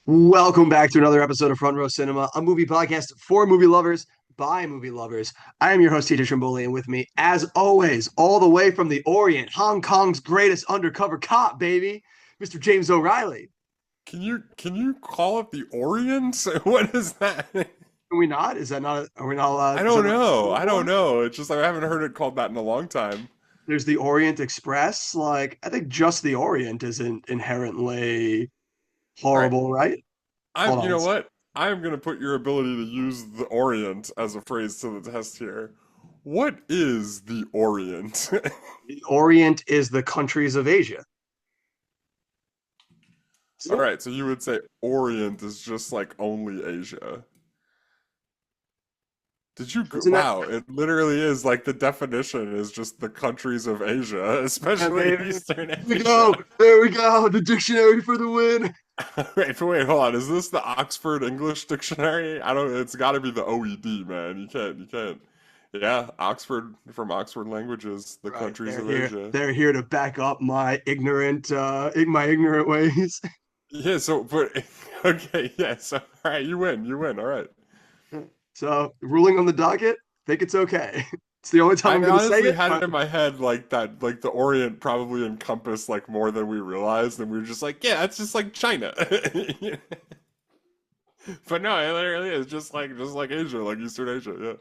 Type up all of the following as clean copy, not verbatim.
Welcome back to another episode of Front Row Cinema, a movie podcast for movie lovers by movie lovers. I am your host, Teacher Trimboli, and with me, as always, all the way from the Orient, Hong Kong's greatest undercover cop, baby, Mr. James O'Reilly. Can you call it the Orient? What is that? Are we not? Is that not? Are we not allowed? I Is that don't not know. school I don't for? know. It's just like I haven't heard it called that in a long time. There's the Orient Express. Like, I think just the Orient isn't inherently All right. horrible, right? Hold You on. know what? I'm gonna put your ability to use the Orient as a phrase to the test here. What is the Orient? The Orient is the countries of Asia. All right, so you would say Orient is just like only Asia. Isn't that? Wow, it literally is like the definition is just the countries of Asia, Yeah, especially baby. Eastern There we Asia. go. There we go. The dictionary for the win. Wait, hold on. Is this the Oxford English Dictionary? I don't. It's got to be the OED, man. You can't. Yeah, Oxford from Oxford Languages, the Right. countries They're of here. Asia. They're here to back up my ignorant ways. Yeah. So, but okay. Yeah. So, all right. You win. You win. All right. So ruling on the docket, think it's okay. It's the only time I I'm going to say honestly it, had it but in my head like that, like the Orient probably encompassed like more than we realized, and we were just like, yeah, it's just like China. But no, it literally is just like Asia, like Eastern Asia. Yeah.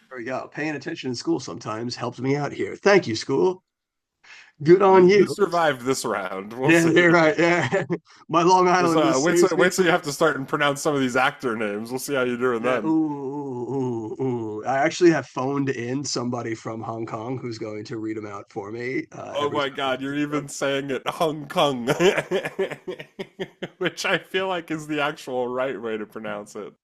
there we go. Paying attention in school sometimes helps me out here. Thank you, school. Good You, on you you. survived this round. We'll Yeah, see. you're right. Yeah, my Long Just, Island wait saves till me wait till from. you have to start and pronounce some of these actor names. We'll see how you're doing Yeah, then. ooh. I actually have phoned in somebody from Hong Kong who's going to read them out for me Oh every my time I God, you're use them. even saying it Hong Kong, which I feel like is the actual right way to pronounce it.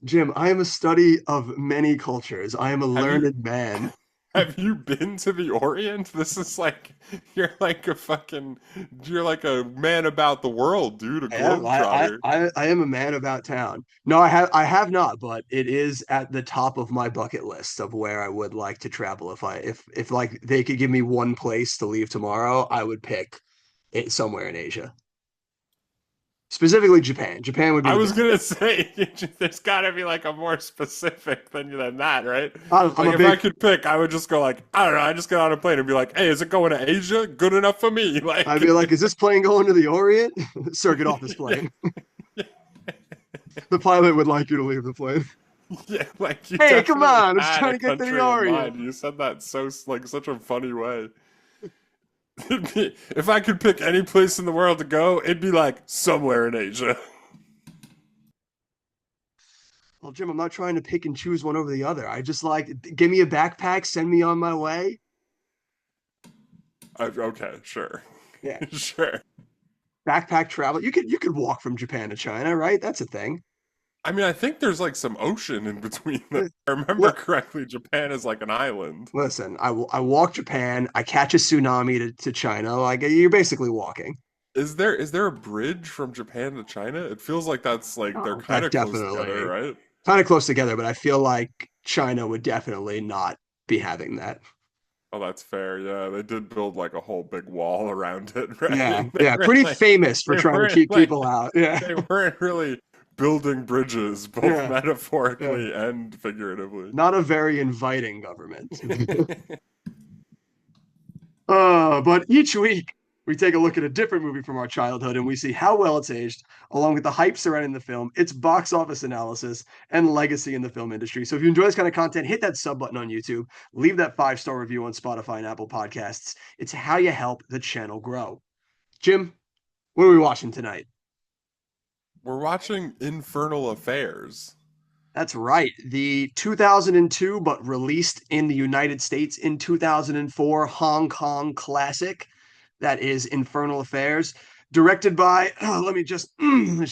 Jim, I am a study of many cultures. I am a Have you learned man. have you been to the Orient? This is like you're like a man about the world, dude, a I am. globetrotter. I am a man about town. No, I have not, but it is at the top of my bucket list of where I would like to travel. If like they could give me one place to leave tomorrow, I would pick it somewhere in Asia. Specifically Japan. Japan would be I the was big gonna pick. say there's gotta be like a more specific than that, right? I'm Like a if I big could pick, I would just go like, I don't know, I just get on a plane and be like, hey, is it going to Asia? Good enough for me. I'd be Like like, is this plane going to the Orient? Sir, get off this yeah, plane. The pilot would like you to leave the plane. yeah, like you Hey, come definitely on, I'm just had trying a to get to the country in Orient. mind. You said that so like such a funny way. If I could pick any place in the world to go, it'd be like somewhere in Asia. Well, Jim, I'm not trying to pick and choose one over the other. I just like give me a backpack, send me on my way. Okay, sure. Yeah. Sure. Backpack travel. You could walk from Japan to China, right? That's a thing. I mean, I think there's like some ocean in between them. Li- If I remember li- correctly, Japan is like an island. Listen, I walk Japan, I catch a tsunami to China. Like you're basically walking. Is there a bridge from Japan to China? It feels like that's like they're Oh, kind that of close together, definitely right? kind of close together, but I feel like China would definitely not be having that. Oh, that's fair. Yeah, they did build like a whole big wall around it, right? Yeah, They yeah, were pretty like famous for they trying to weren't keep like people out. Yeah, they weren't really building bridges, both yeah, yeah. metaphorically and figuratively. Not a very inviting government. But each week we take a look at a different movie from our childhood and we see how well it's aged, along with the hype surrounding the film, its box office analysis, and legacy in the film industry. So if you enjoy this kind of content, hit that sub button on YouTube, leave that 5-star review on Spotify and Apple Podcasts. It's how you help the channel grow. Jim, what are we watching tonight? We're watching Infernal Affairs. That's right. The 2002, but released in the United States in 2004 Hong Kong classic that is Infernal Affairs. Directed by, let me just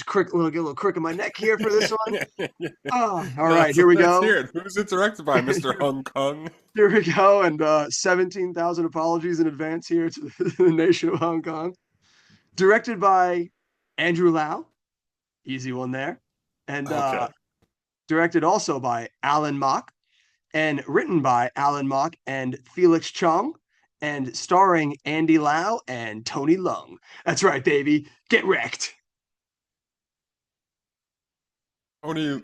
quick, get a little crook in my neck here for this one. All right, here we Let's go. hear it. Who's it directed by, Mr. Hong Kong? Here we go. And 17,000 apologies in advance here to the nation of Hong Kong. Directed by Andrew Lau. Easy one there. And Okay. directed also by Alan Mock and written by Alan Mock and Felix Chong and starring Andy Lau and Tony Leung. That's right, baby. Get wrecked. Tony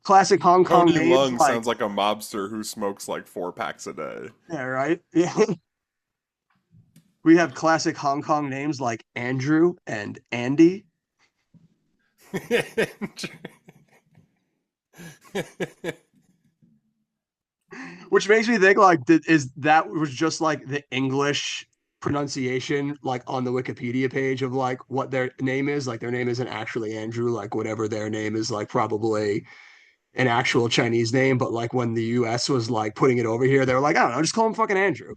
Classic Hong Kong Tony names Lung like, sounds like a mobster who smokes like 4 packs a day. yeah, right. Yeah. We have classic Hong Kong names like Andrew and Andy, which makes me think like, is that was just like the English pronunciation like on the Wikipedia page of like what their name is? Like their name isn't actually Andrew, like whatever their name is, like probably an actual Chinese name, but like when the US was like putting it over here, they were like, I don't know, just call him fucking Andrew.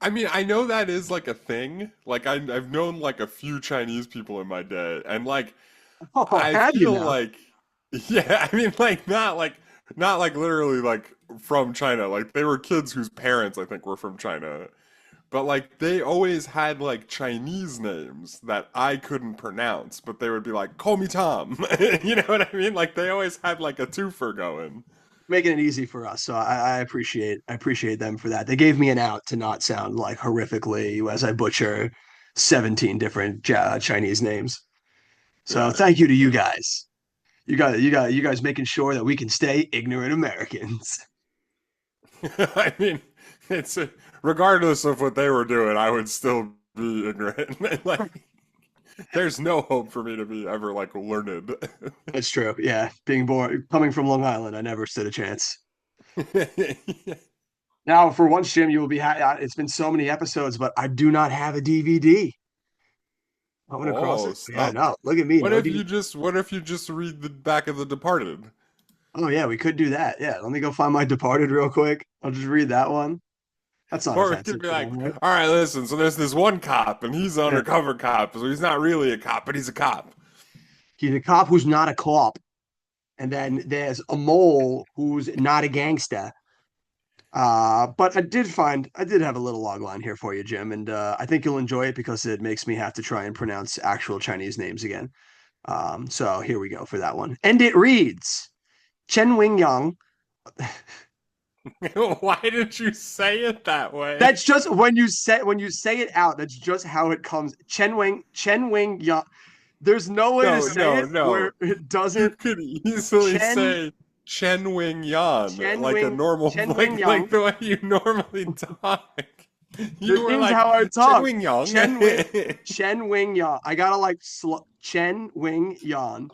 I mean, I know that is like a thing. Like I've known like a few Chinese people in my day, and like Oh, I have you feel now? like, yeah, I mean, like not like literally like from China. Like they were kids whose parents I think were from China, but like they always had like Chinese names that I couldn't pronounce, but they would be like, "Call me Tom." You know what I mean? Like they always had like a twofer going. Making it easy for us. So I appreciate them for that. They gave me an out to not sound like horrifically as I butcher 17 different Chinese names. So Yeah. thank you to you guys. You guys making sure that we can stay ignorant Americans. I mean, it's regardless of what they were doing, I would still be ignorant. Like, there's no hope for me to be ever like learned. That's true. Yeah, being born coming from Long Island, I never stood a chance. Now, for once, Jim, you will be. It's been so many episodes, but I do not have a DVD. I went across Oh, it. Yeah, stop. no. Look at me. No DVD. What if you just read the back of The Departed? Oh yeah, we could do that. Yeah, let me go find my Departed real quick. I'll just read that one. That's not Or we could offensive be to like, them, right? all right, listen, so there's this one cop and he's an Yeah. undercover cop, so he's not really a cop, but he's a cop. He's a cop who's not a cop, and then there's a mole who's not a gangster. But I did have a little log line here for you, Jim, and I think you'll enjoy it because it makes me have to try and pronounce actual Chinese names again. So here we go for that one. And it reads Chen Wing Yang. Why did you say it that way? That's just when you say it out, that's just how it comes. Chen Wing Yang. There's no way to No, say no, it no. where it You doesn't. could easily Chen say Chen Wing Yan, Chen like a Wing normal, Chen Wing like Yang. the way you normally talk. You It were is like how I Chen talk. Wing Yang. Chen Wing Chen Wing Yan. I gotta like Chen Wing Yan,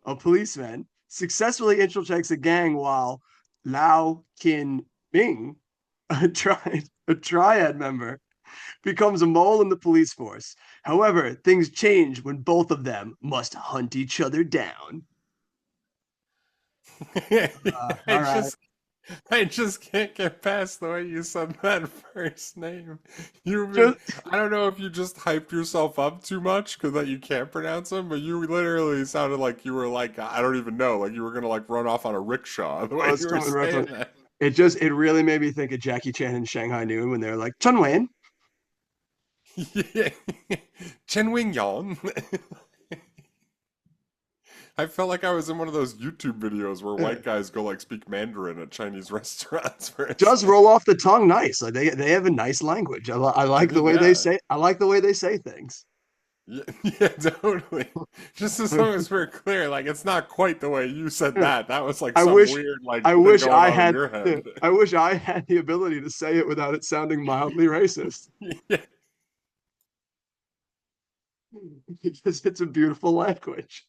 a policeman, successfully infiltrates a gang while Lau Kin Ming, a triad member, becomes a mole in the police force. However, things change when both of them must hunt each other down. I All right. just I just can't get past the way you said that first name. You've been, Just I don't know if you just hyped yourself up too much because that you can't pronounce them, but you literally sounded like you were like, I don't even know, like you were gonna like run off on a rickshaw the way it's you were coming right saying from that. it really made me think of Jackie Chan and Shanghai Noon when they're like Chun Wen. Yeah. Chen Wing Yan. I felt like I was in one of those YouTube videos where white guys go like speak Mandarin at Chinese restaurants for a Does second. roll off the tongue nice. Like they have a nice language. I I like the mean, way they yeah. say. I like the way they say things. Yeah, yeah, totally. Just as long as we're clear, like it's not quite the way you said that. That was like I some wish weird like I thing wish going I on in had your head. I wish I had the ability to say it without it sounding mildly racist. Yeah. Because it's a beautiful language.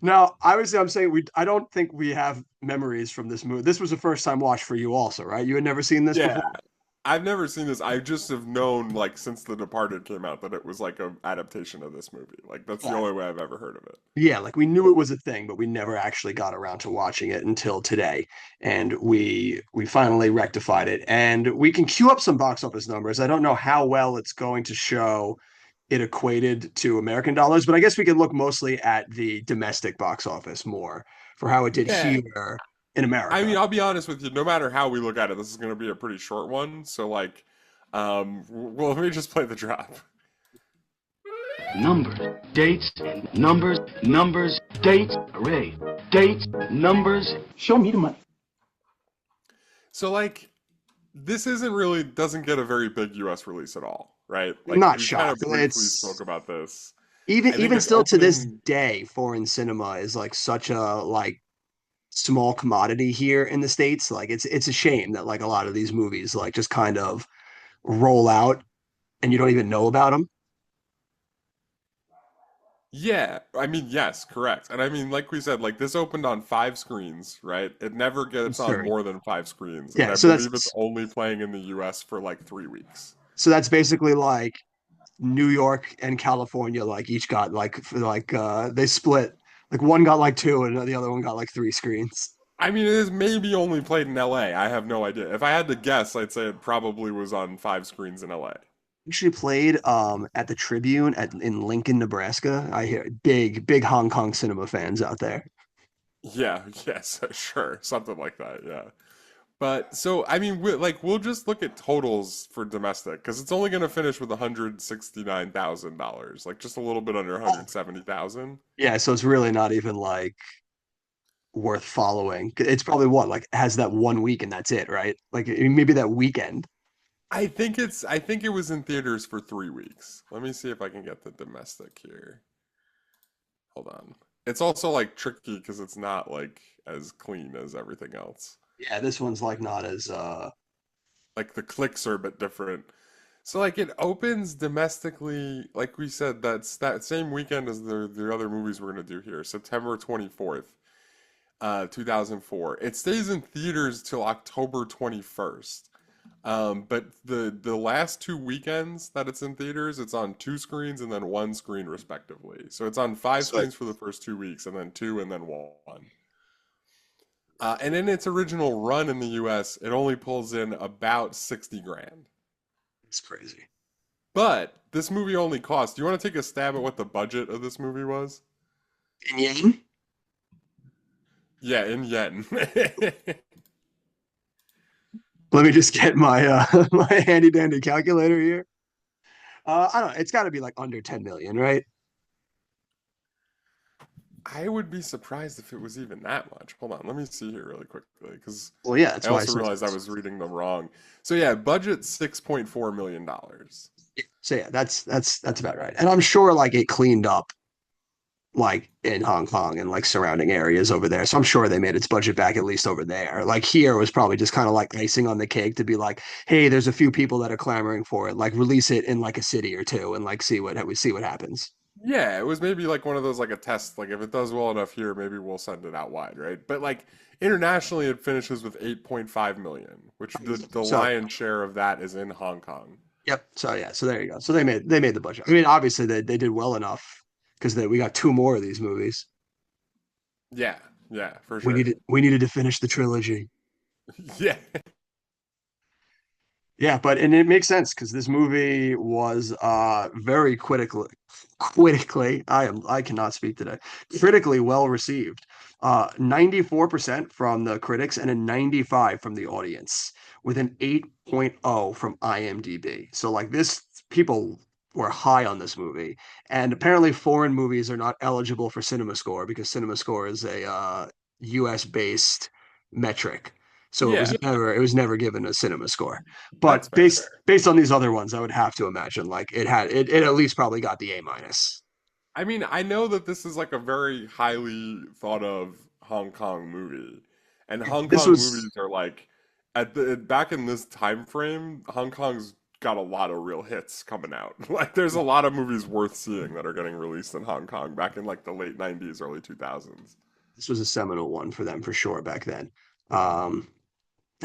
Now, obviously, I'm saying I don't think we have memories from this movie. This was a first time watch for you, also, right? You had never seen this Yeah. before. I've never seen this. I just have known like since The Departed came out that it was like a adaptation of this movie. Like that's the Yeah. only way I've ever heard of it. Yeah, like we knew it was a thing, but we never actually got around to watching it until today. And we finally rectified it. And we can queue up some box office numbers. I don't know how well it's going to show it equated to American dollars, but I guess we can look mostly at the domestic box office more for how it did Yeah. here in I America. mean, I'll be honest with you, no matter how we look at it, this is gonna be a pretty short one. So like well let me just play the drop. Numbers, dates, numbers, numbers, dates, array, dates, numbers. Show me the money. So like this isn't really doesn't get a very big US release at all, right? Like Not we kind of shocked. briefly spoke It's about this. Even I think even it's still to this opening. day, foreign cinema is like such a like small commodity here in the States. Like it's a shame that like a lot of these movies like just kind of roll out and you don't even know about them. Yeah, I mean, yes, correct. And I mean, like we said, like this opened on 5 screens, right? It never gets on Sorry. more than 5 screens, and Yeah, I so believe it's that's only playing in the US for like 3 weeks. so that's basically like New York and California like each got like they split. Like one got like two and the other one got like three screens. I mean, it is maybe only played in LA. I have no idea. If I had to guess, I'd say it probably was on 5 screens in LA. Actually played at the Tribune in Lincoln, Nebraska. I hear big Hong Kong cinema fans out there. Yeah, yes, sure, something like that. Yeah. But so I mean, we'll just look at totals for domestic because it's only going to finish with $169,000, like just a little bit under Oh. 170,000. Yeah, so it's really not even like worth following. It's probably what like has that 1 week and that's it, right? Like maybe that weekend. I think it was in theaters for 3 weeks. Let me see if I can get the domestic here. Hold on. It's also like tricky because it's not like as clean as everything else. Yeah, this one's like not as Like the clicks are a bit different. So like it opens domestically, like we said, that's that same weekend as the other movies we're gonna do here, September 24th, 2004. It stays in theaters till October 21st. But the last 2 weekends that it's in theaters, it's on 2 screens and then 1 screen respectively. So it's on five so screens for the first 2 weeks and then two and then one. And in its original run in the US, it only pulls in about 60 grand. it's crazy. But this movie only cost. Do you want to take a stab at what the budget of this movie was? In yen? Yeah, in yen. Let me just get my my handy dandy calculator here. I don't know. It's got to be like under 10 million, right? I would be surprised if it was even that much. Hold on, let me see here really quickly because Well, yeah, I that's why I also said. realized I was reading them wrong. So yeah, budget $6.4 million. So yeah, that's about right. And I'm sure like it cleaned up like in Hong Kong and like surrounding areas over there. So I'm sure they made its budget back at least over there. Like here was probably just kind of like icing on the cake to be like, hey, there's a few people that are clamoring for it. Like release it in like a city or two and like see what happens. Yeah, it was maybe like one of those like a test. Like if it does well enough here, maybe we'll send it out wide, right? But like internationally, it finishes with 8.5 million, which the So lion's share of that is in Hong Kong. yep. So yeah. So there you go. So they made the budget. I mean, obviously they did well enough because we got two more of these movies. Yeah, yeah, for We sure. needed to finish the trilogy. Yeah. Yeah, but and it makes sense because this movie was very critically I cannot speak today. Critically well received. 94% from the critics and a 95 from the audience with an 8.0 from IMDb. So like this people were high on this movie. And apparently foreign movies are not eligible for Cinema Score because Cinema Score is a US based metric. So Yeah, it was never given a cinema score. that's But fair. based on these other ones, I would have to imagine like it at least probably got the A minus. I mean, I know that this is like a very highly thought of Hong Kong movie, and Hong This Kong was movies are like at the back in this time frame, Hong Kong's got a lot of real hits coming out. Like there's a lot of movies worth seeing that are getting released in Hong Kong back in like the late 90s, early 2000s. this was a seminal one for them for sure back then. Um,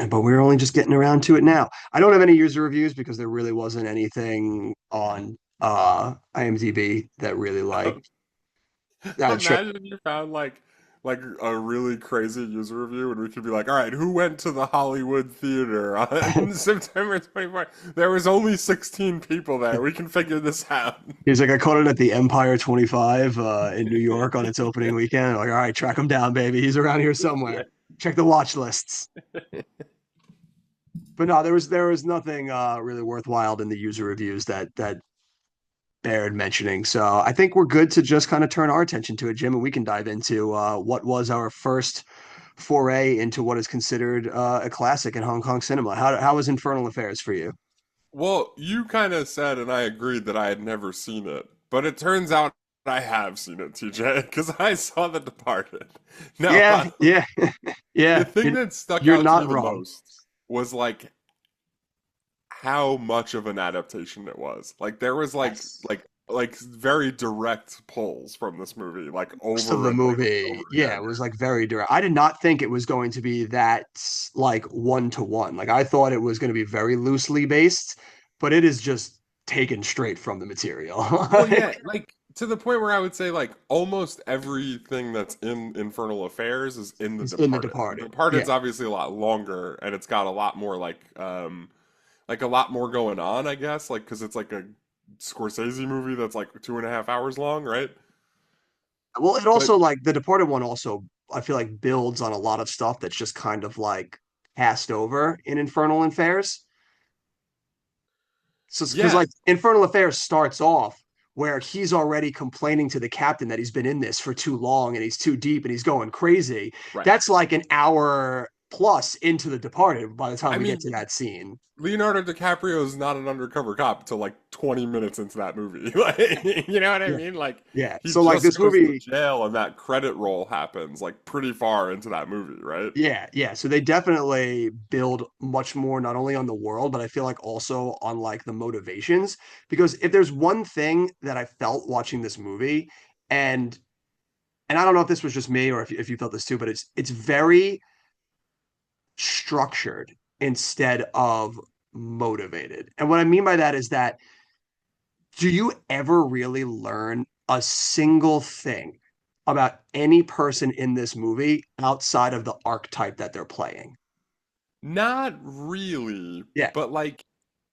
but we're only just getting around to it now. I don't have any user reviews because there really wasn't anything on IMDb that really like that tripped. Imagine you found like a really crazy user review and we could be like, all right, who went to the Hollywood Theater on September 24th? There was only 16 people there. We can figure this out. He's like, I caught it at the Empire 25 in New York on its opening weekend. Like, all right, track him down, baby. He's around here somewhere. Check the watch lists. But no, there was nothing really worthwhile in the user reviews that bared mentioning. So I think we're good to just kind of turn our attention to it, Jim, and we can dive into what was our first foray into what is considered a classic in Hong Kong cinema. How was Infernal Affairs for you? Well, you kind of said, and I agreed that I had never seen it, but it turns out I have seen it, TJ, because I saw The Departed. No, Yeah, yeah, the yeah. thing that stuck You're out to me not the wrong. most was like how much of an adaptation it was. Like there was Yes. like very direct pulls from this movie, like Most of the over and over and movie, over yeah, again. it was like very direct. I did not think it was going to be that like one to one. Like I thought it was going to be very loosely based, but it is just taken straight from the material. Well, yeah, like to the point where I would say like almost everything that's in Infernal Affairs is in The It's in The Departed. The Departed. Yeah. Departed's obviously a lot longer and it's got a lot more like a lot more going on, I guess, like because it's like a Scorsese movie that's like 2.5 hours long, right? Well, it But also like the Departed one also I feel like builds on a lot of stuff that's just kind of like passed over in Infernal Affairs. So because yeah, like Infernal Affairs starts off where he's already complaining to the captain that he's been in this for too long and he's too deep and he's going crazy. right. That's like an hour plus into The Departed by the time I we get to mean, that scene. Leonardo DiCaprio is not an undercover cop until like 20 minutes into that movie. Like, you know what I Yeah. mean? Like, Yeah. he So like just this goes to movie, jail and that credit roll happens like pretty far into that movie, right? yeah, yeah. So they definitely build much more not only on the world, but I feel like also on like the motivations. Because if there's one thing that I felt watching this movie, and I don't know if this was just me or if you felt this too, but it's very structured instead of motivated. And what I mean by that is that do you ever really learn a single thing about any person in this movie outside of the archetype that they're playing? Not really, Yeah. but like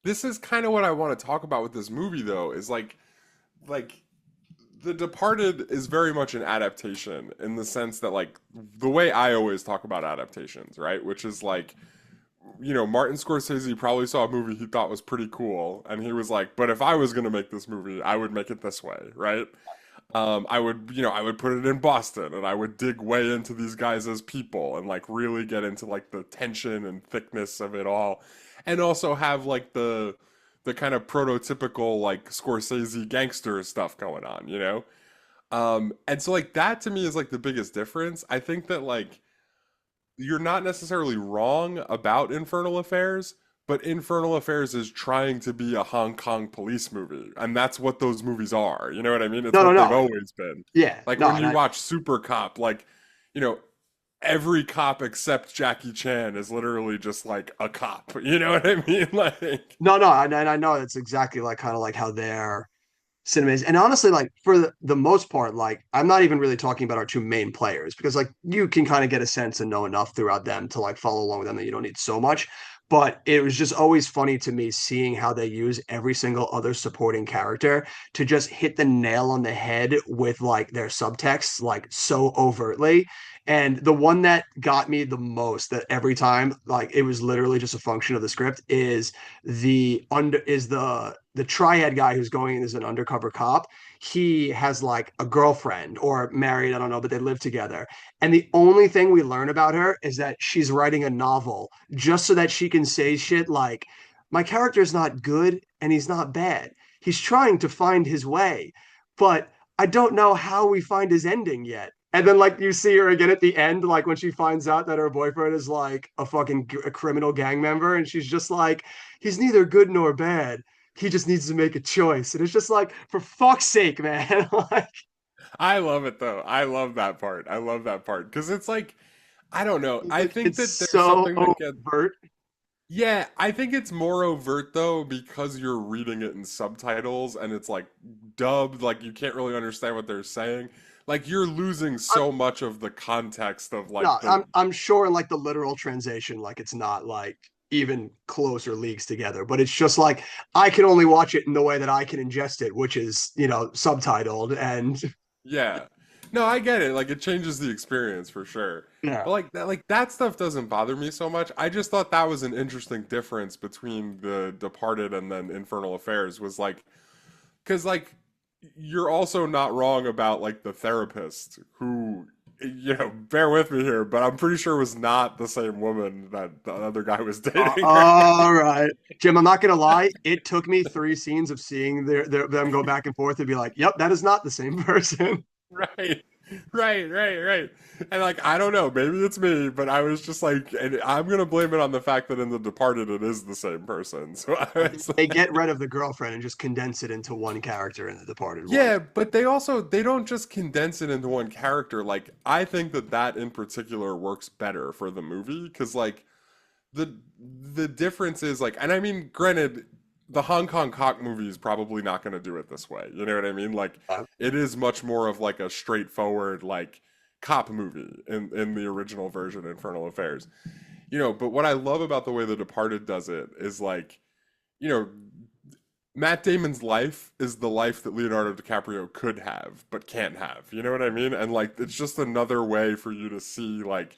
this is kind of what I want to talk about with this movie though, is like The Departed is very much an adaptation in the sense that like the way I always talk about adaptations, right? Which is like Martin Scorsese probably saw a movie he thought was pretty cool, and he was like, "But if I was gonna make this movie, I would make it this way, right? I would put it in Boston, and I would dig way into these guys as people, and like really get into like the tension and thickness of it all, and also have like the kind of prototypical like Scorsese gangster stuff going on, you know? And so like that to me is like the biggest difference. I think that like you're not necessarily wrong about Infernal Affairs, but Infernal Affairs is trying to be a Hong Kong police movie, and that's what those movies are. You know what I mean? It's No, no, what they've no. always been. Yeah. Like No, when and you I watch Super Cop, like, you know, every cop except Jackie Chan is literally just like a cop. You know what I mean? Like, no, no, and I know that's exactly like kind of like how their cinema is. And honestly, like for the most part, like I'm not even really talking about our two main players because like you can kind of get a sense and know enough throughout them to like follow along with them that you don't need so much. But it was just always funny to me seeing how they use every single other supporting character to just hit the nail on the head with like their subtext, like so overtly. And the one that got me the most that every time, like it was literally just a function of the script, is the triad guy who's going in as an undercover cop. He has like a girlfriend or married, I don't know, but they live together. And the only thing we learn about her is that she's writing a novel just so that she can say shit like, my character's not good and he's not bad. He's trying to find his way, but I don't know how we find his ending yet. And then like you see her again at the end, like when she finds out that her boyfriend is like a criminal gang member, and she's just like, he's neither good nor bad. He just needs to make a choice. And it's just like, for fuck's sake, man. Like I love it though. I love that part. I love that part because it's like, I don't know. I think it's that there's so something that gets. overt. Yeah, I think it's more overt though because you're reading it in subtitles and it's like dubbed, like you can't really understand what they're saying. Like you're losing I'm, so much of the context of no, like the I'm sure in like the literal translation, like it's not like even close or leagues together, but it's just like I can only watch it in the way that I can ingest it, which is, subtitled and yeah. No, I get it. Like it changes the experience for sure. yeah. But like that stuff doesn't bother me so much. I just thought that was an interesting difference between The Departed and then Infernal Affairs was like because like you're also not wrong about like the therapist who bear with me here, but I'm pretty sure it was not the same woman that the other guy was dating. All right, Jim. I'm not gonna lie. It took me 3 scenes of seeing them go back and forth to be like, "Yep, that is not the same person." Right. Right. And like I don't know, maybe it's me, but I was just like, and I'm gonna blame it on the fact that in The Departed it is the same person. So I was They like, get rid of the girlfriend and just condense it into one character in the Departed one. yeah, but they don't just condense it into one character. Like I think that in particular works better for the movie because like the the difference is like, and I mean, granted, the Hong Kong cock movie is probably not going to do it this way. You know what I mean? Like, Uh, it is much more of like a straightforward like cop movie in the original version, Infernal Affairs. But what I love about the way The Departed does it is like, you know, Matt Damon's life is the life that Leonardo DiCaprio could have but can't have. You know what I mean? And like, it's just another way for you to see like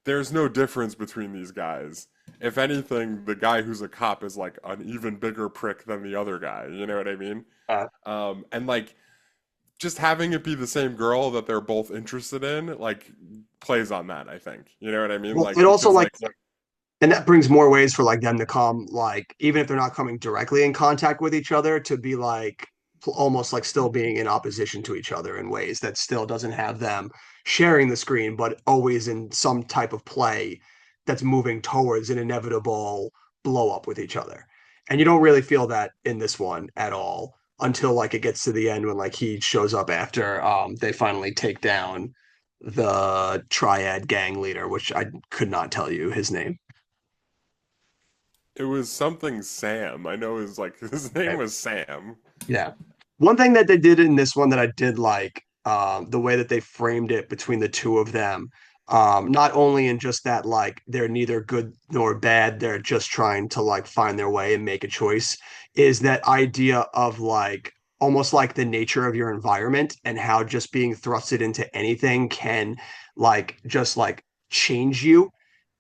there's no difference between these guys. If anything, the guy who's a cop is like an even bigger prick than the other guy. You know what I mean? uh, And like just having it be the same girl that they're both interested in, like plays on that. I think. You know what I mean? well, Like it also because like, like and that brings more ways for like them to come, like even if they're not coming directly in contact with each other, to be like almost like still being in opposition to each other in ways that still doesn't have them sharing the screen, but always in some type of play that's moving towards an inevitable blow up with each other. And you don't really feel that in this one at all until like it gets to the end when like he shows up after they finally take down the triad gang leader, which I could not tell you his name. it was something Sam. I know his like his name Okay. was Sam. Yeah. One thing that they did in this one that I did like, the way that they framed it between the two of them, not only in just that like they're neither good nor bad, they're just trying to like find their way and make a choice, is that idea of like almost like the nature of your environment and how just being thrusted into anything can like just like change you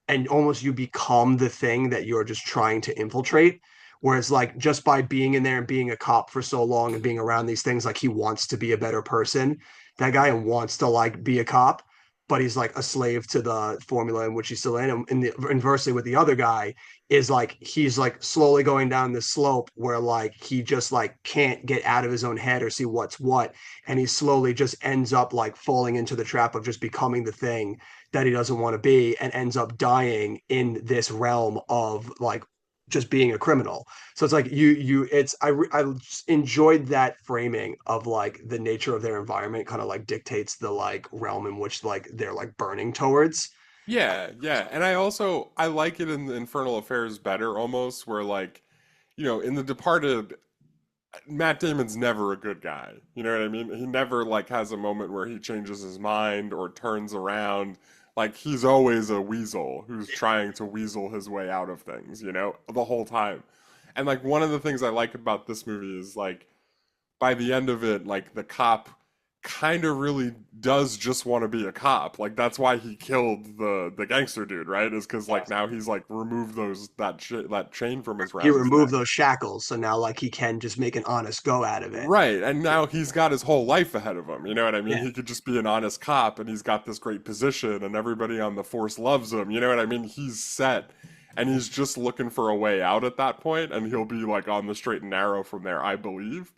and almost you become the thing that you're just trying to infiltrate. Whereas, like, just by being in there and being a cop for so long and being around these things, like, he wants to be a better person. That guy wants to, like, be a cop, but he's, like, a slave to the formula in which he's still in. And inversely, with the other guy, is like, he's, like, slowly going down this slope where, like, he just, like, can't get out of his own head or see what's what. And he slowly just ends up, like, falling into the trap of just becoming the thing that he doesn't want to be and ends up dying in this realm of like just being a criminal. So it's like I just enjoyed that framing of like the nature of their environment kind of like dictates the like realm in which like they're like burning towards. Yeah. And I like it in the Infernal Affairs better almost where like, in The Departed, Matt Damon's never a good guy. You know what I mean? He never like has a moment where he changes his mind or turns around. Like he's always a weasel who's trying to weasel his way out of things, the whole time. And like one of the things I like about this movie is like by the end of it, like the cop kind of really does just want to be a cop. Like that's why he killed the gangster dude, right? Is because like now he's like removed that chain from He around his removed neck. those shackles, so now like he can just make an honest go out of it. Right, and now he's got his whole life ahead of him. You know what I mean? Yeah. He could just be an honest cop, and he's got this great position, and everybody on the force loves him. You know what I mean? He's set, and he's just looking for a way out at that point, and he'll be like on the straight and narrow from there, I believe.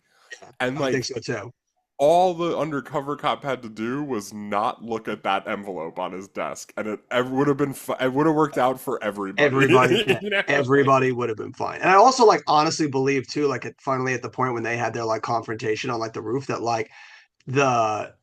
And I think like so too. all the undercover cop had to do was not look at that envelope on his desk, and it would have been it would have worked out for everybody. Everybody, yeah, You know, like everybody would have been fine. And I also like honestly believe too, like finally at the point when they had their like confrontation on like the roof, that like the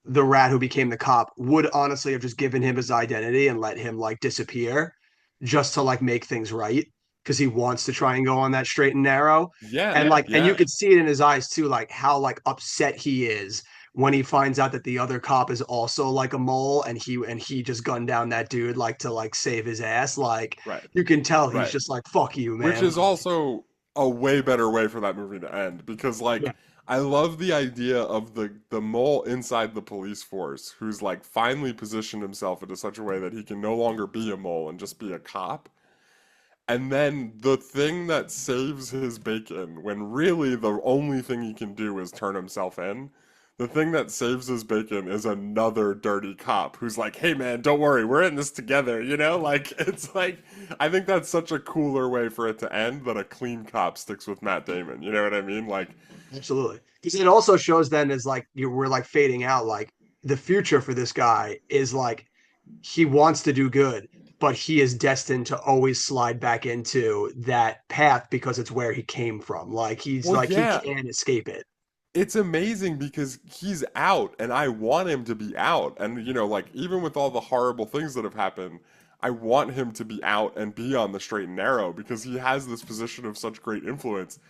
the rat who became the cop would honestly have just given him his identity and let him like disappear just to like make things right because he wants to try and go on that straight and narrow. And yeah, like and you yeah. could see it in his eyes too, like how like upset he is when he finds out that the other cop is also like a mole and he just gunned down that dude like to like save his ass. Like Right, you can tell he's right. just like fuck you, Which man. is also a way better way for that movie to end because Yeah. like I love the idea of the mole inside the police force who's like finally positioned himself into such a way that he can no longer be a mole and just be a cop. And then the thing that saves his bacon when really the only thing he can do is turn himself in. the thing that saves his bacon is another dirty cop who's like, "Hey man, don't worry, we're in this together." You know, like it's like I think that's such a cooler way for it to end that a clean cop sticks with Matt Damon. You know what I mean? Like, Absolutely. Because it also shows then is like we're like fading out. Like the future for this guy is like he wants to do good, but he is destined to always slide back into that path because it's where he came from. Like he's well, like he yeah, can't escape it. it's amazing because he's out and I want him to be out. And, you know, like, even with all the horrible things that have happened, I want him to be out and be on the straight and narrow because he has this position of such great influence.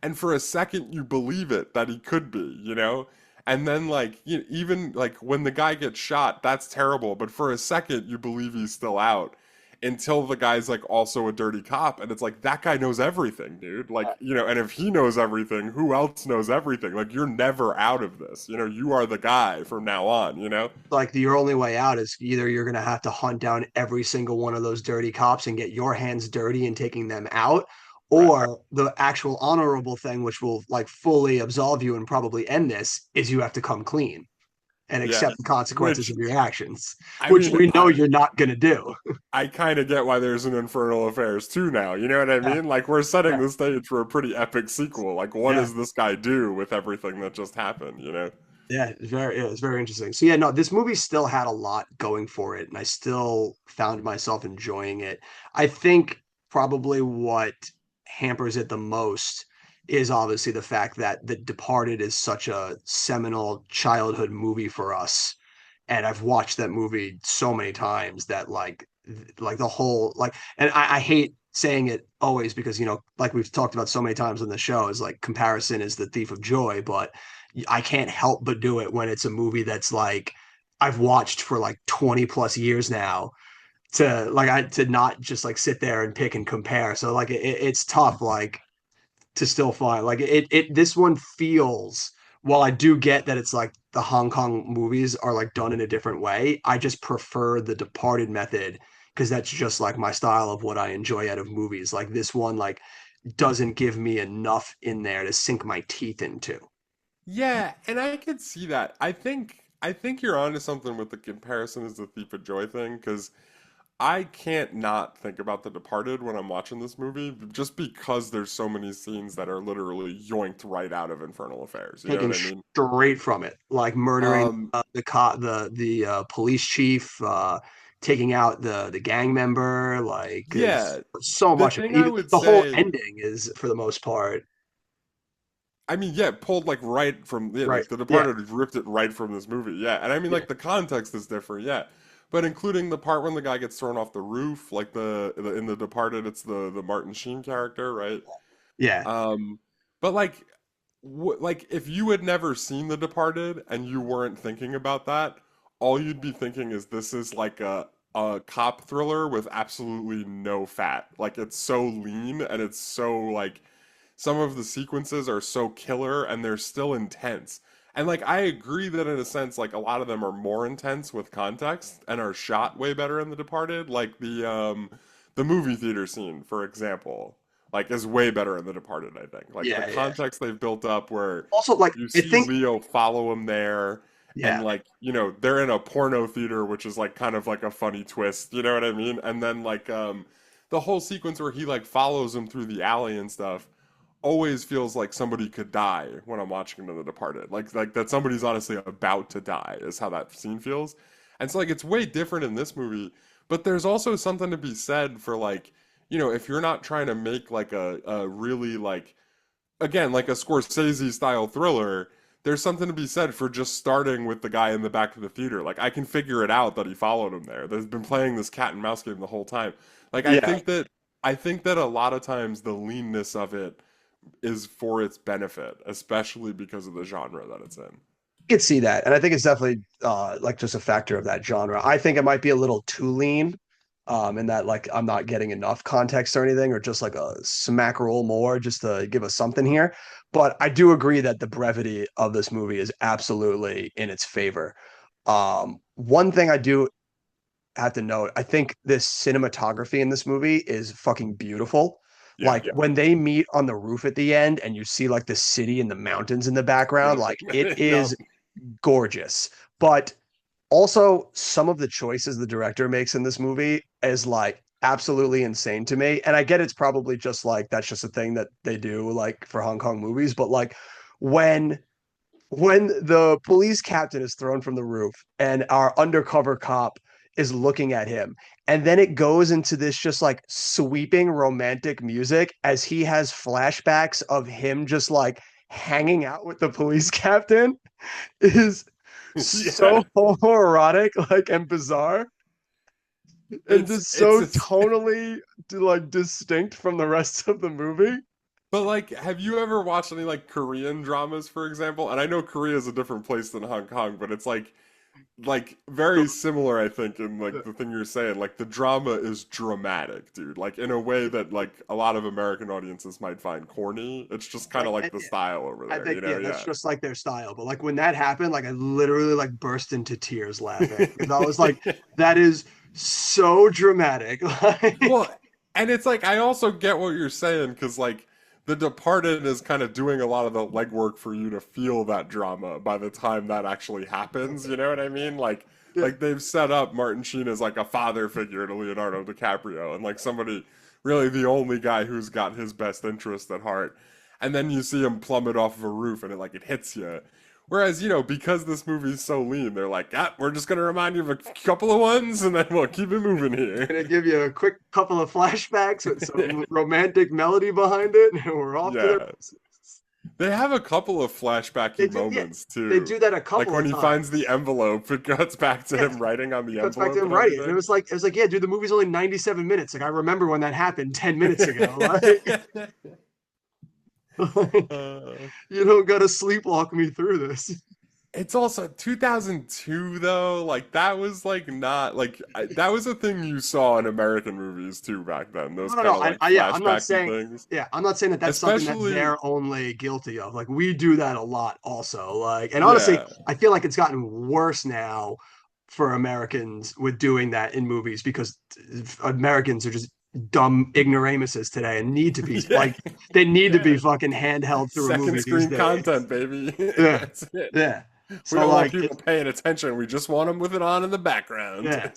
And for a second, you believe it that he could be, you know? And then, like, even like when the guy gets shot, that's terrible. But for a second, you believe he's still out until the guy's like also a dirty cop. And it's like, that guy knows everything, dude. Like, you know, and if he knows everything, who else knows everything? Like, you're never out of this. You know, you are the guy from now on, you know? Like your only way out is either you're gonna have to hunt down every single one of those dirty cops and get your hands dirty and taking them out, Right. or the actual honorable thing, which will like fully absolve you and probably end this, is you have to come clean and Yeah. accept the consequences Which, of your actions, I which mean, we know you're not gonna do. I kind of get why there's an Infernal Affairs 2 now. You know what I Yeah, mean? Like we're setting yeah, the stage for a pretty epic sequel. Like what yeah. does this guy do with everything that just happened, you know? Yeah, it's very interesting. So yeah, no, this movie still had a lot going for it, and I still found myself enjoying it. I think probably what hampers it the most is obviously the fact that The Departed is such a seminal childhood movie for us. And I've watched that movie so many times that like the whole like and I hate saying it always because like we've talked about so many times on the show is like comparison is the thief of joy, but I can't help but do it when it's a movie that's like I've watched for like 20 plus years now to not just like sit there and pick and compare. So like it's tough like to still find like it this one feels while I do get that it's like the Hong Kong movies are like done in a different way, I just prefer the Departed method because that's just like my style of what I enjoy out of movies. Like this one like doesn't give me enough in there to sink my teeth into. Yeah, and I could see that. I think you're onto something with the comparison is the thief of joy thing, because I can't not think about The Departed when I'm watching this movie, just because there's so many scenes that are literally yoinked right out of Infernal Affairs. You know Taken what I mean? straight from it, like murdering Um, the police chief, taking out the gang member, like is yeah, so the much of it. thing I Even would the whole say, ending is for the most part I mean, yeah, pulled like right from, yeah, right. like The Yeah, Departed ripped it right from this movie. Yeah, and I mean, yeah, like the context is different, yeah, but including the part when the guy gets thrown off the roof, like the in The Departed, it's the Martin Sheen character, right? yeah. Um, but like, like if you had never seen The Departed and you weren't thinking about that, all you'd be thinking is this is like a cop thriller with absolutely no fat. Like it's so lean and it's so like some of the sequences are so killer and they're still intense. And like I agree that in a sense like a lot of them are more intense with context and are shot way better in The Departed, like the movie theater scene, for example, like is way better in The Departed, I think. Like the Yeah, yeah. context they've built up where Also, like you I see think, Leo follow him there and yeah, like, you know, they're in a porno theater, which is like kind of like a funny twist, you know what I mean? And then like the whole sequence where he like follows him through the alley and stuff always feels like somebody could die when I'm watching The Departed. Like that somebody's honestly about to die is how that scene feels. And so like it's way different in this movie, but there's also something to be said for like, you know, if you're not trying to make like a really like again, like a Scorsese style thriller, there's something to be said for just starting with the guy in the back of the theater. Like I can figure it out that he followed him there. They've been playing this cat and mouse game the whole time. Like yeah. I think that a lot of times the leanness of it is for its benefit, especially because of the genre that it's in. I could see that, and I think it's definitely like just a factor of that genre. I think it might be a little too lean, in that like I'm not getting enough context or anything, or just like a smack roll more just to give us something here. But I do agree that the brevity of this movie is absolutely in its favor. One thing I do have to note, I think this cinematography in this movie is fucking beautiful. Yeah. Like when they meet on the roof at the end and you see like the city and the mountains in the background, Yeah. like it No. is gorgeous. But also, some of the choices the director makes in this movie is like absolutely insane to me. And I get it's probably just like that's just a thing that they do like for Hong Kong movies, but like when the police captain is thrown from the roof and our undercover cop is looking at him, and then it goes into this just like sweeping romantic music as he has flashbacks of him just like hanging out with the police captain is Yeah. so homoerotic, like, and bizarre, and just so It's tonally like distinct from the rest of the movie. But like, have you ever watched any like Korean dramas, for example? And I know Korea is a different place than Hong Kong, but it's like very similar, I think, in like the thing you're saying. Like the drama is dramatic, dude. Like in a way that like a lot of American audiences might find corny. It's just kind of like the style over I there, think you know? that's Yeah. just like their style. But like when that happened, like I literally like burst into tears laughing because I was like, that is so dramatic. Like, Well, and it's like I also get what you're saying because like The Departed is kind of doing a lot of the legwork for you to feel that drama by the time that actually happens. You know what I mean? yeah, Like they've set up Martin Sheen as like a father figure to Leonardo DiCaprio and like somebody really the only guy who's got his best interest at heart. And then you see him plummet off of a roof and it hits you. Whereas, you know, because this movie's so lean, they're like, ah, we're just gonna remind you of a couple of ones and then we'll keep it moving here. gonna give you a quick couple of flashbacks with some romantic melody behind it, and we're off to their Yeah. They have a couple of they flashbacky do yeah, moments they too. do that a Like couple when of he finds the times. envelope, it cuts back to Yeah, him writing on the it cuts back to envelope him and writing. And everything. it was like, yeah, dude, the movie's only 97 minutes. Like I remember when that happened 10 minutes ago. Like, like Uh, you don't gotta sleepwalk me through this. it's also 2002 though. Like that was like not like that was a thing you saw in American movies too back then. Those No. kind of like Yeah, I'm not flashbacky saying, things. yeah, I'm not saying that that's something that Especially, they're only guilty of. Like we do that a lot also. Like, and honestly, yeah. I feel like it's gotten worse now for Americans with doing that in movies because Americans are just dumb ignoramuses today and need to be Yeah. like they need to be Yeah. fucking handheld through a Second movie these screen days. content, baby. Yeah, That's it. yeah. We So don't want like people paying attention. We just want them with it on in the background. yeah.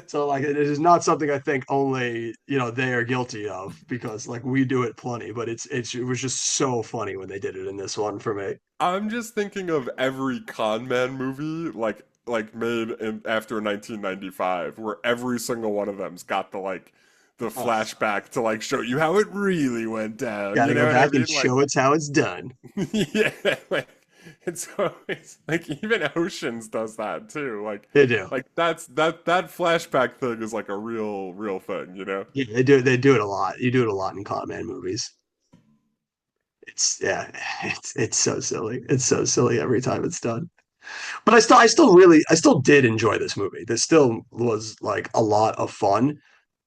So like it is not something I think only, they are guilty of because like we do it plenty, but it was just so funny when they did it in this one for me. I'm just thinking of every con man movie made in after 1995 where every single one of them's got the Oh, flashback to like show you how it really went down. gotta You go know what I back and mean? Like show it's how it's done. yeah, like it's always like even Oceans does that too. They do. Like that flashback thing is like a real thing, you know? Yeah, they do it a lot. You do it a lot in con man movies. It's yeah, it's so silly. It's so silly every time it's done. But I still did enjoy this movie. This still was like a lot of fun.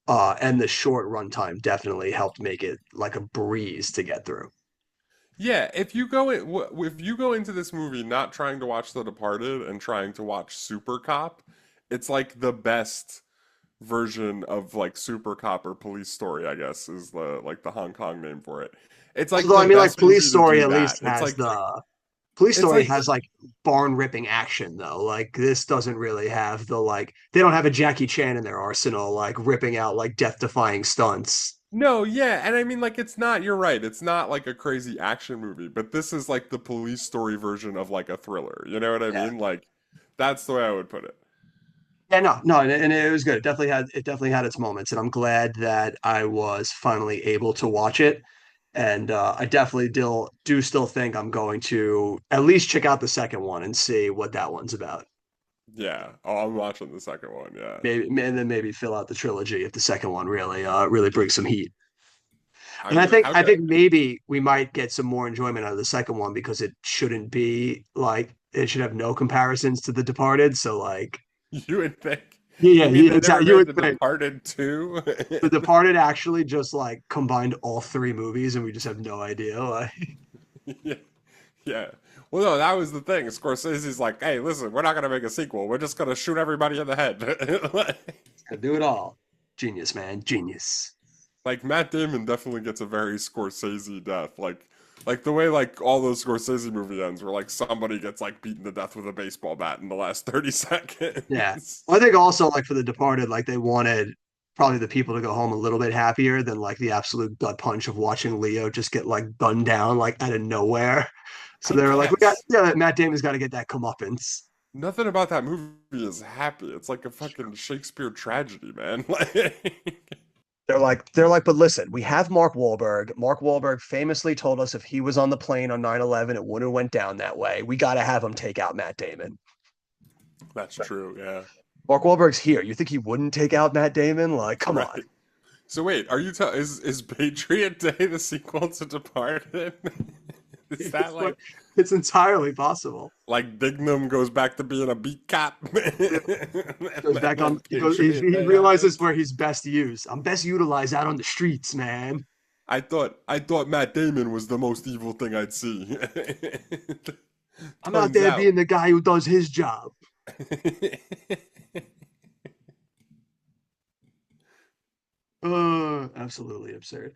And the short runtime definitely helped make it like a breeze to get through. Yeah, if you go into this movie not trying to watch The Departed and trying to watch Super Cop, it's like the best version of like Super Cop or Police Story, I guess, is the Hong Kong name for it. It's like Although I the mean, like best Police movie to Story do at that. least has the Police It's Story like has like barn ripping action though. Like this doesn't really have the like they don't have a Jackie Chan in their arsenal like ripping out like death defying stunts. no, yeah, and I mean like it's not, you're right. It's not like a crazy action movie, but this is like the Police Story version of like a thriller. You know what I Yeah. mean? Like that's the way I would put it. Yeah, no, and it was good. It definitely had its moments, and I'm glad that I was finally able to watch it. And I definitely do still think I'm going to at least check out the second one and see what that one's about. Yeah. Oh, I'm watching the second one, yeah. Maybe and then maybe fill out the trilogy if the second one really brings some heat. I And I mean, think how I could think maybe we might get some more enjoyment out of the second one because it shouldn't be like it should have no comparisons to The Departed. So like you would think? yeah, You mean they it's how never you made would The think. Departed 2? The Departed actually just like combined all three movies and we just have no idea. Like Yeah. Yeah. Well, no, that was the thing. Scorsese's like, hey, listen, we're not gonna make a sequel. We're just gonna shoot everybody in the head. could do it all. Genius, man. Genius. Like Matt Damon definitely gets a very Scorsese death. Like Like the way like all those Scorsese movie ends where like somebody gets like beaten to death with a baseball bat in the last 30 Yeah. seconds. Well, I think also like for The Departed, like they wanted probably the people to go home a little bit happier than like the absolute gut punch of watching Leo just get like gunned down like out of nowhere. So I they were like, we got guess. yeah, Matt Damon's got to get that comeuppance. Nothing about that movie is happy. It's like a fucking Shakespeare tragedy, man. Like They're like, but listen, we have Mark Wahlberg. Mark Wahlberg famously told us if he was on the plane on 9/11, it wouldn't have went down that way. We got to have him take out Matt Damon. that's true, yeah. Mark Wahlberg's here. You think he wouldn't take out Matt Damon? Like, come on. Right. So wait, are you tell is Patriot Day the sequel to Departed? Is It's, that like, it's entirely possible. like Dignam goes back to being a beat cop? Goes back on. Patriot He Day realizes happens? where he's best used. I'm best utilized out on the streets, man. I thought Matt Damon was the most evil thing I'd see. I'm out Turns there out. being the guy who does his job. Absolutely absurd.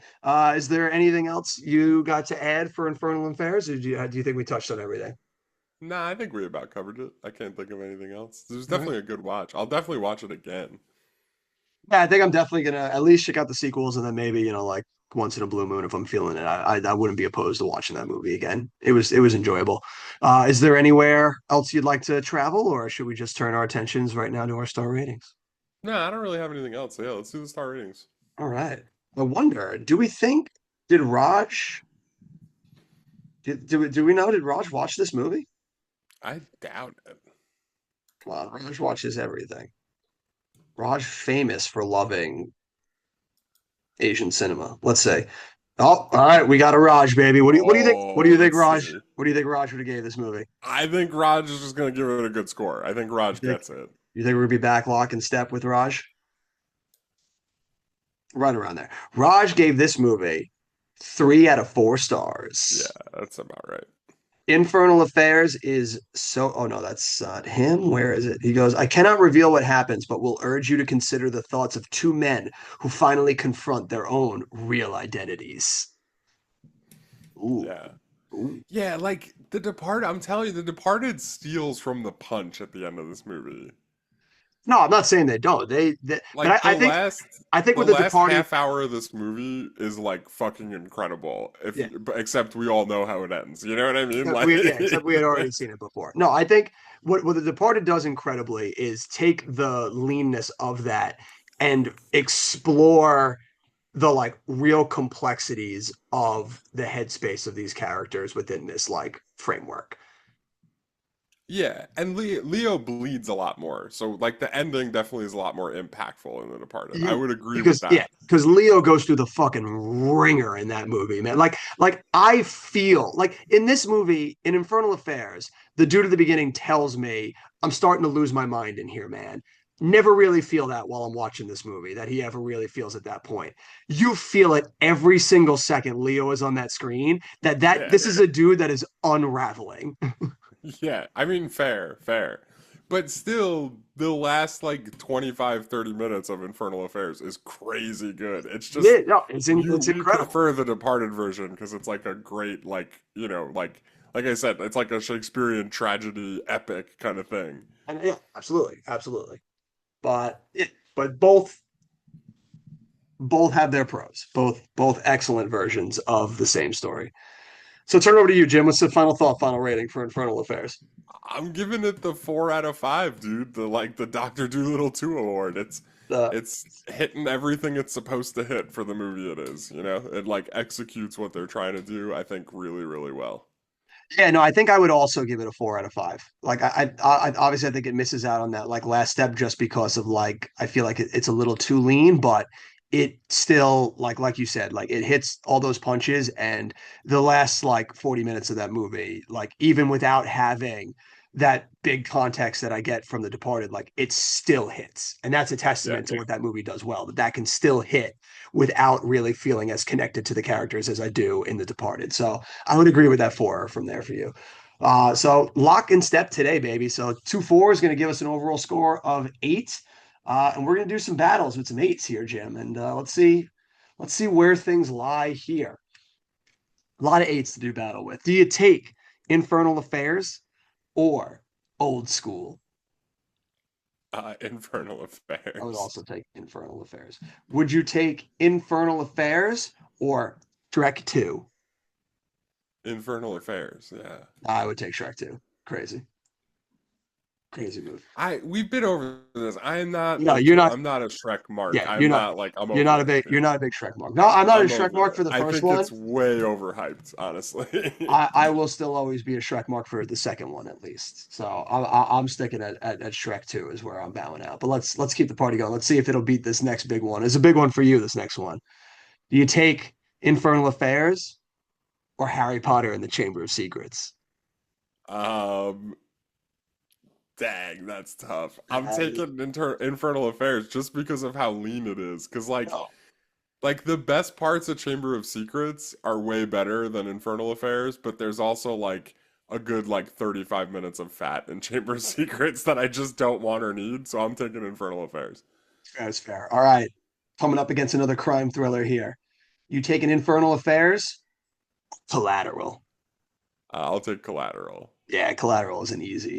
Is there anything else you got to add for Infernal Affairs, or do you think we touched on everything? Nah, I think we about covered it. I can't think of anything else. There's All right. definitely a good watch. I'll definitely watch it again. Yeah, I think I'm definitely gonna at least check out the sequels, and then maybe like once in a blue moon if I'm feeling it, I wouldn't be opposed to watching that movie again. It was enjoyable. Is there anywhere else you'd like to travel, or should we just turn our attentions right now to our star ratings? No, I don't really have anything else. So yeah, let's do the star ratings. All right. I wonder, did Raj do we know did Raj watch this movie? I doubt it. Come on, Raj watches everything. Raj famous for loving Asian cinema. Let's say. Oh, all right, we got a Raj, baby. What do you think? What do Oh, you think, let's Raj? see. What do you think Raj would have gave this movie? I think Raj is just gonna give it a good score. I think You Raj think gets it. you think we're gonna be back lock and step with Raj? Right around there. Raj gave this movie 3 out of 4 stars. Yeah, that's about right. Infernal Affairs is so. Oh no, that's not him. Where is it? He goes, I cannot reveal what happens, but will urge you to consider the thoughts of two men who finally confront their own real identities. Ooh, Yeah. ooh. Yeah, like The Departed, I'm telling you, The Departed steals from the punch at the end of this movie. No, I'm not saying they don't. But Like I think I think the with the last Departed, half hour of this movie is like fucking incredible. yeah, But except we all know how it ends. You know what I mean? except we had already seen it before. No, I think what the Departed does incredibly is take the leanness of that and explore the like real complexities of the headspace of these characters within this like framework. Yeah, and Leo bleeds a lot more. So like the ending definitely is a lot more impactful in The Departed. I Yeah, would agree with that. because Leo goes through the fucking ringer in that movie, man. Like I feel like in this movie, in Infernal Affairs, the dude at the beginning tells me I'm starting to lose my mind in here, man. Never really feel that while I'm watching this movie, that he ever really feels at that point. You feel it every single second Leo is on that screen, that Yeah. this is a dude that is unraveling. Yeah, I mean fair, fair. But still the last like 25, 30 minutes of Infernal Affairs is crazy good. It's just Yeah, no, it's we incredible. prefer the Departed version because it's like a great like I said, it's like a Shakespearean tragedy epic kind of thing. And yeah, absolutely, absolutely. But both have their pros. Both excellent versions of the same story. So turn it over to you, Jim. What's the final thought, final rating for Infernal Affairs? I'm giving it the 4 out of 5, dude. The Doctor Dolittle 2 award. Uh, It's hitting everything it's supposed to hit for the movie it is, you know? It like executes what they're trying to do, I think, really, really well. yeah, no, I think I would also give it a 4 out of 5. Like I obviously I think it misses out on that like last step just because of like I feel like it's a little too lean, but it still like you said, like it hits all those punches and the last like 40 minutes of that movie, like even without having that big context that I get from The Departed, like it still hits. And that's a Yeah. testament to what that movie does well, that can still hit without really feeling as connected to the characters as I do in The Departed. So I would agree with that 4 from there for you. So lock and step today, baby. So 2-4 is going to give us an overall score of 8. And we're going to do some battles with some 8s here, Jim. And let's see where things lie here. A lot of eights to do battle with. Do you take Infernal Affairs or Old School? Infernal I would Affairs. also take Infernal Affairs. Would you take Infernal Affairs or Shrek 2? Infernal Affairs, yeah. I would take Shrek 2. Crazy. Crazy move. We've been over this. No, you're not. I'm not a Shrek mark. Yeah, I'm not like I'm you're not over a it, big you're dude. not a big Shrek mark. No, I'm not a I'm Shrek over mark it. for the I first think one. it's way overhyped, honestly. I will still always be a Shrek mark for the second one at least. So I'm sticking at Shrek 2 is where I'm bowing out. But let's keep the party going. Let's see if it'll beat this next big one. It's a big one for you. This next one. Do you take Infernal Affairs or Harry Potter and the Chamber of Secrets? Um, Dang, that's tough. I'm Uh, taking Infernal Affairs just because of how lean it is. Because no. like the best parts of Chamber of Secrets are way better than Infernal Affairs, but there's also like a good like 35 minutes of fat in Chamber of Secrets that I just don't want or need. So I'm taking Infernal Affairs. That's fair. All right. Coming up against another crime thriller here. You taking Infernal Affairs? Collateral. I'll take Collateral. Yeah, Collateral is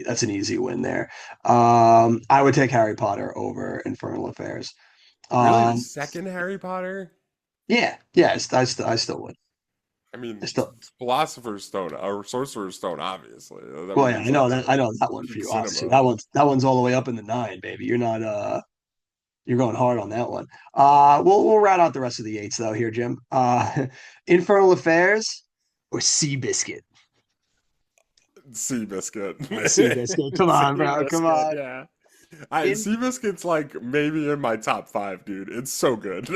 that's an easy win there. I would take Harry Potter over Infernal Affairs. Really, the Um, second Harry Potter? yeah, yeah, I still would. I I mean, still, Philosopher's Stone or Sorcerer's Stone, obviously. That well, yeah, movie's like I know that one for peak you. Obviously, cinema. that one's all the way up in the nine, baby. You're not you're going hard on that one. We'll round out the rest of the eights though here, Jim. Infernal Affairs or Seabiscuit? Seabiscuit. Seabiscuit. Come on, bro. Come Seabiscuit, on. yeah. In Seabiscuit's like maybe in my top five, dude. It's so good.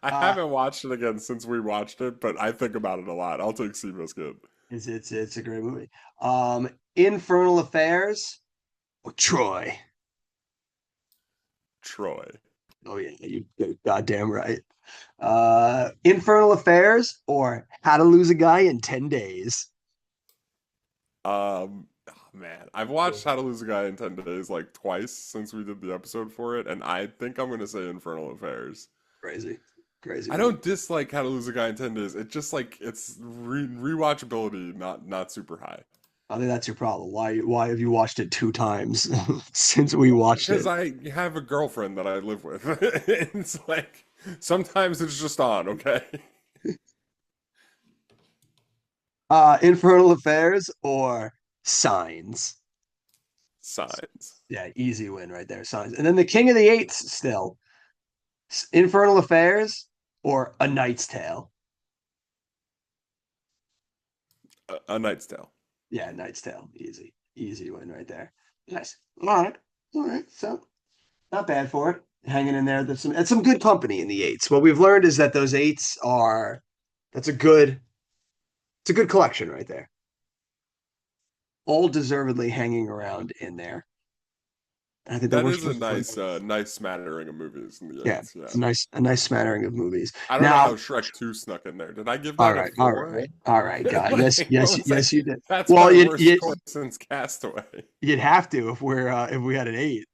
I uh haven't watched it again since we watched it, but I think about it a lot. I'll take Seabiscuit. it's a great movie. Infernal Affairs or Troy? Troy. Oh yeah, you're goddamn right. Infernal Affairs or How to Lose a Guy in 10 Days? Oh, man, I've watched How to Lose a Guy in 10 Days like twice since we did the episode for it, and I think I'm gonna say Infernal Affairs. Crazy, crazy I movie. don't dislike How to Lose a Guy in 10 Days. It just like it's rewatchability not super high. I think that's your problem. Why have you watched it two times since we watched Because it? I have a girlfriend that I live with. It's like sometimes it's just on, okay? Infernal Affairs or Signs? Signs. Yeah, easy win right there. Signs. And then the King of the Eights still. Infernal Affairs or A Knight's Tale? A Knight's Tale. Yeah, Knight's Tale. Easy. Easy win right there. Nice. All right. All right. So not bad for it. Hanging in there. That's some good company in the eights. What we've learned is that those eights are that's it's a good collection right there. All deservedly hanging around in there. I think that That we're is a supposed to play. nice smattering of movies in the Yeah, eights, yeah. a nice smattering of movies. I don't know Now, how Shrek 2 snuck in there. Did I give all that a right, all 4? right, all right, guy. Yes, Like, what yes, was yes, you did. that's Well, my worst score since Castaway. you'd have to if we had an eight.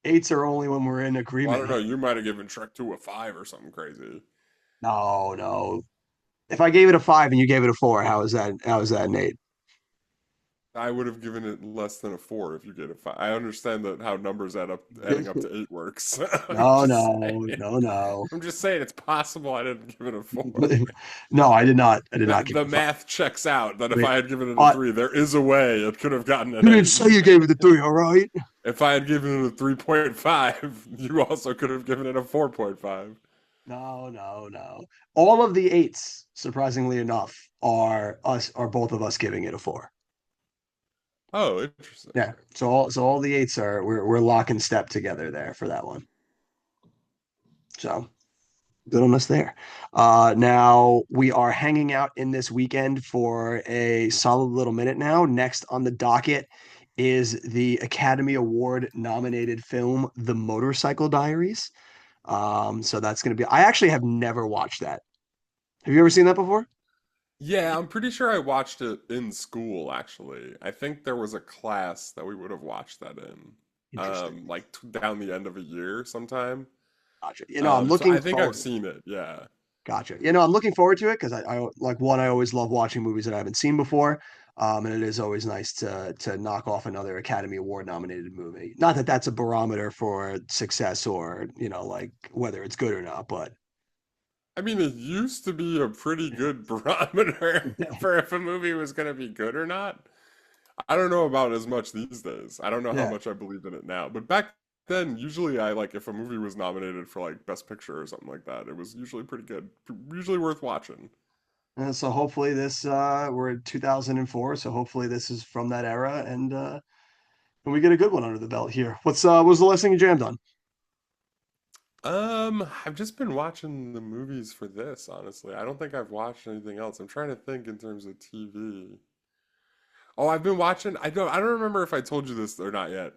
Eights are only when we're in Well, I agreement don't know. here. You might have given Shrek 2 a 5 or something crazy. No, no. If I gave it a five and you gave it a four, how is that? How is that an eight? I would have given it less than a 4 if you get a 5. I understand that how numbers adding up to 8 works. No, no, no, no. I'm just saying it's possible I didn't give it a 4. No, I did not. I did not give The it a five. math checks out that if Wait, I had given it a uh, 3, there is a way it could have gotten an you didn't 8. say you gave it a three, all right? If I had given it a 3.5, you also could have given it a 4.5. No, no, no. All of the eights, surprisingly enough, are both of us giving it a four. Oh, interesting. Yeah. So all the eights are we're locking step together there for that one. So good on us there. Now we are hanging out in this weekend for a solid little minute now. Next on the docket is the Academy Award nominated film, The Motorcycle Diaries. So that's going to be. I actually have never watched that. Have you ever seen that before? Yeah, I'm pretty sure I watched it in school, actually. I think there was a class that we would have watched that in, Interesting. like down the end of a year sometime. Gotcha. You know, I'm So I looking think I've forward. seen it, yeah. Gotcha. You know, I'm looking forward to it because I like one. I always love watching movies that I haven't seen before, and it is always nice to knock off another Academy Award nominated movie. Not that that's a barometer for success or like whether it's good or not, but I mean, it used to be a pretty good barometer for if a movie was going to be good or not. I don't know about as much these days. I don't know how yeah. much I believe in it now. But back then, usually I like if a movie was nominated for like Best Picture or something like that, it was usually pretty good, usually worth watching. And so hopefully this we're in 2004, so hopefully this is from that era, and we get a good one under the belt here. What's the last thing you jammed on? I've just been watching the movies for this, honestly. I don't think I've watched anything else. I'm trying to think in terms of TV. Oh, I've been watching. I don't remember if I told you this or not yet.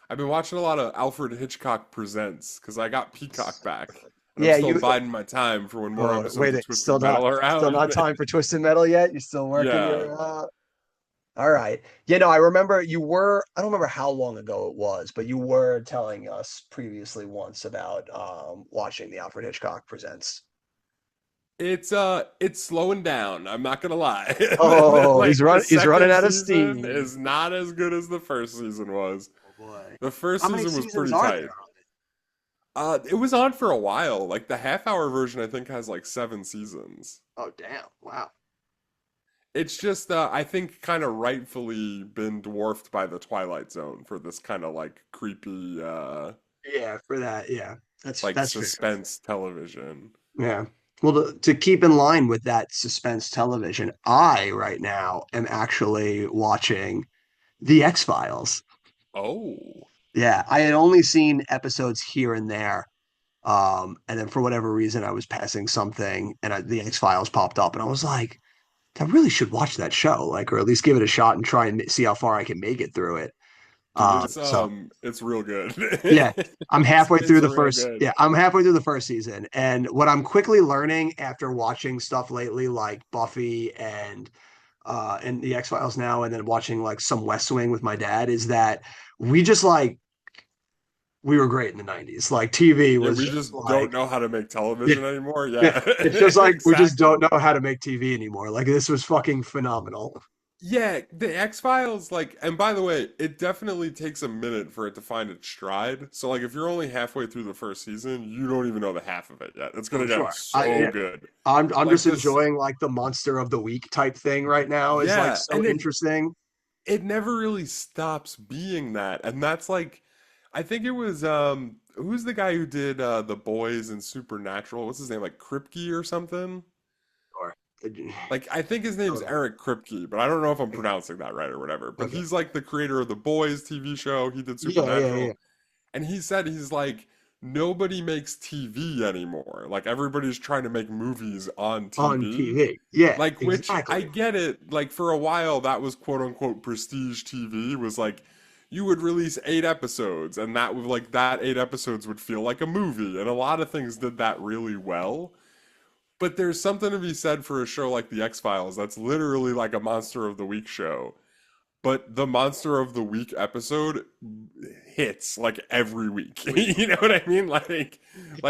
I've been watching a lot of Alfred Hitchcock Presents because I got Peacock back, and I'm Yeah, still you. biding my time for when more Oh, episodes wait, of it's Twisted Metal are still out. not time for Twisted Metal yet. You're still working Yeah, your. All right. I remember you were. I don't remember how long ago it was, but you were telling us previously once about watching the Alfred Hitchcock Presents. it's slowing down. I'm not gonna lie. Oh, Like the he's running second out of season steam. is not as good as the first season was. Oh boy. The first How many season was seasons pretty are tight. there on It was on for a while. Like the half-hour version, I think has like 7 seasons. it? Oh damn. Wow. It's just, I think, kind of rightfully been dwarfed by the Twilight Zone for this kind of like creepy, Yeah, for that. Yeah. like That's fair. suspense television. Yeah. Well, to keep in line with that suspense television, I right now am actually watching The X-Files. Oh, Yeah, I had only seen episodes here and there. And then for whatever reason, I was passing something and the X-Files popped up, and I was like, I really should watch that show, like, or at least give it a shot and try and see how far I can make it through it. dude, So it's real good. yeah, I'm halfway through It's the real first. good. Yeah, I'm halfway through the first season, and what I'm quickly learning after watching stuff lately, like Buffy and the X Files now, and then watching like some West Wing with my dad, is that we just like we were great in the '90s. Like TV Yeah, was we just just don't like know how to make yeah, television anymore. yeah. Yeah, It's just like we just don't exactly. know how to make TV anymore. Like this was fucking phenomenal. Yeah, the X-Files, like, and by the way, it definitely takes a minute for it to find its stride. So, like, if you're only halfway through the first season, you don't even know the half of it yet. It's Oh, gonna get sure. I so yeah, good. I'm Like just this, enjoying like the monster of the week type thing right now is like yeah, so and interesting. it never really stops being that. And that's like, I think it was who's the guy who did The Boys and Supernatural? What's his name? Like Kripke or something? Or Like I think his oh name's no. Eric Kripke, but I don't know if I'm pronouncing that right or whatever. But Okay. he's like the creator of the Boys TV show. He did Yeah, yeah, yeah. Supernatural, and he said he's like nobody makes TV anymore. Like everybody's trying to make movies on On TV. TV. Yeah, Like which I exactly. get it. Like for a while that was quote unquote prestige TV was like you would release 8 episodes and that would like that 8 episodes would feel like a movie and a lot of things did that really well. But there's something to be said for a show like The X-Files that's literally like a Monster of the Week show. But the Monster of the Week episode hits like every week. You know what I mean? Like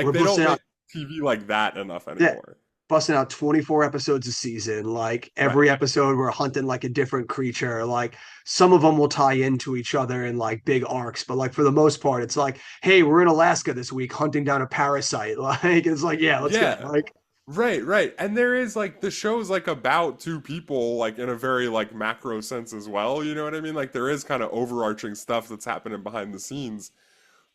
We're they don't busting out. make TV like that enough Yeah, anymore. busting out 24 episodes a season. Like Right. every episode, we're hunting like a different creature. Like some of them will tie into each other in like big arcs, but like for the most part, it's like, hey, we're in Alaska this week hunting down a parasite. Like it's like, yeah, let's go. Yeah. Like Right, right. And there is like the show's like about two people like in a very like macro sense as well, you know what I mean? Like there is kind of overarching stuff that's happening behind the scenes.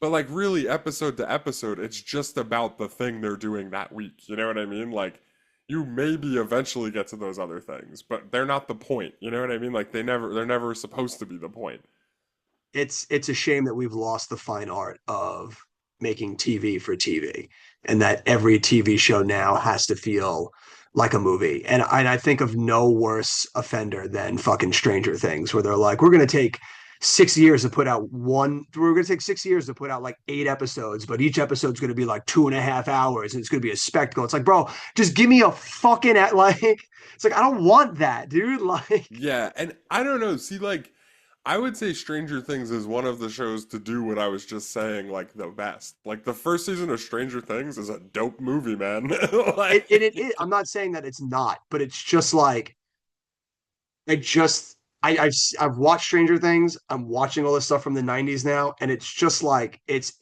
But like really episode to episode, it's just about the thing they're doing that week. You know what I mean? Like you maybe eventually get to those other things, but they're not the point. You know what I mean? Like they're never supposed to be the point. it's a shame that we've lost the fine art of making TV for TV, and that every TV show now has to feel like a movie. And I think of no worse offender than fucking Stranger Things, where they're like, we're gonna take 6 years to put out one. We're gonna take 6 years to put out like 8 episodes, but each episode's gonna be like 2.5 hours, and it's gonna be a spectacle. It's like, bro, just give me a fucking like. It's like I don't want that, dude. Like, Yeah, and I don't know. See, like I would say Stranger Things is one of the shows to do what I was just saying, like the best. Like the first season of Stranger Things is a dope movie, man. It I'm not saying that it's not, but it's just like I just I've watched Stranger Things. I'm watching all this stuff from the 90s now, and it's just like it's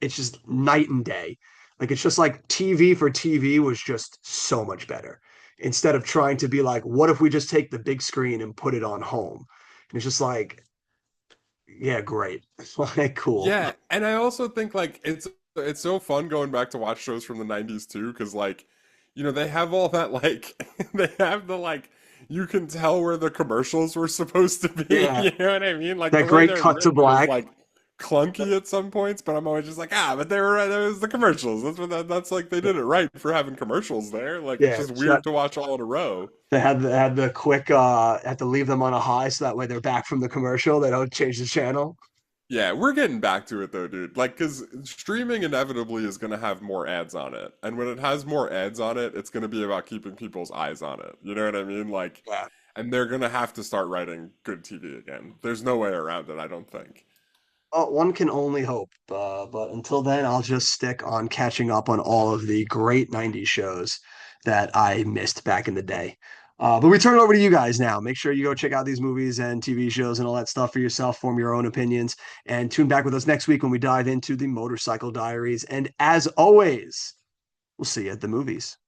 just night and day. Like it's just like TV for TV was just so much better. Instead of trying to be like, what if we just take the big screen and put it on home? And it's just like, yeah, great. It's like cool. Yeah, and I also think like it's so fun going back to watch shows from the 90s too, because like, they have all that like they have the like you can tell where the commercials were supposed to be. Yeah. You know what I mean? Like the That way great they're cut to written is black. like clunky at some points, but I'm always just like, but they were right. That was the commercials. That's like they did it right for having commercials there. Like it's Yeah, just weird to watch all in a row. they had the quick had to leave them on a high so that way they're back from the commercial. They don't change the channel. Yeah, we're getting back to it though, dude. Like, because streaming inevitably is going to have more ads on it. And when it has more ads on it, it's going to be about keeping people's eyes on it. You know what I mean? Like, Yeah. and they're going to have to start writing good TV again. There's no way around it, I don't think. One can only hope. But until then, I'll just stick on catching up on all of the great 90s shows that I missed back in the day. But we turn it over to you guys now. Make sure you go check out these movies and TV shows and all that stuff for yourself, form your own opinions, and tune back with us next week when we dive into the Motorcycle Diaries. And as always, we'll see you at the movies.